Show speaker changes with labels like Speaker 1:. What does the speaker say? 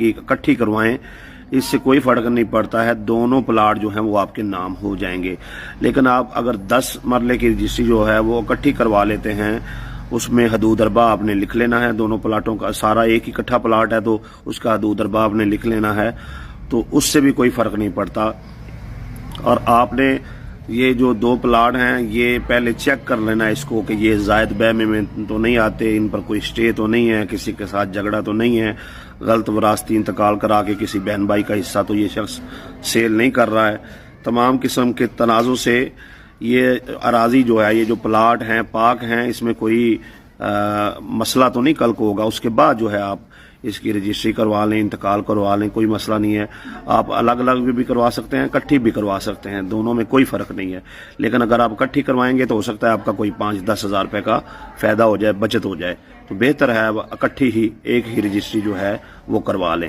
Speaker 1: की इकट्ठी करवाएं, इससे कोई फ़र्क नहीं पड़ता है, दोनों प्लाट जो हैं वो आपके नाम हो जाएंगे। लेकिन आप अगर 10 मरले की रजिस्ट्री जो है वो इकट्ठी करवा लेते हैं, उसमें हदूद अरबा आपने लिख लेना है, दोनों प्लाटों का, सारा एक इकट्ठा प्लाट है तो उसका हदूद अरबा आपने लिख लेना है, तो उससे भी कोई फ़र्क नहीं पड़ता। और आपने ये जो 2 प्लाट हैं ये पहले चेक कर लेना इसको कि ये जायद बहमे में तो नहीं आते, इन पर कोई स्टे तो नहीं है, किसी के साथ झगड़ा तो नहीं है, गलत वरासती इंतकाल करा के किसी बहन भाई का हिस्सा तो ये शख्स सेल नहीं कर रहा है। तमाम किस्म के तनाज़ों से ये अराजी जो है, ये जो प्लाट हैं पाक हैं, इसमें कोई मसला तो नहीं कल को होगा। उसके बाद जो है आप इसकी रजिस्ट्री करवा लें, इंतकाल करवा लें, कोई मसला नहीं है। आप अलग अलग भी करवा सकते हैं, इकट्ठी भी करवा सकते हैं, दोनों में कोई फ़र्क नहीं है। लेकिन अगर आप इकट्ठी करवाएंगे तो हो सकता है आपका कोई 5-10 हज़ार रुपये का फ़ायदा हो जाए, बचत हो जाए। तो बेहतर है अब इकट्ठी ही एक ही रजिस्ट्री जो है वो करवा लें।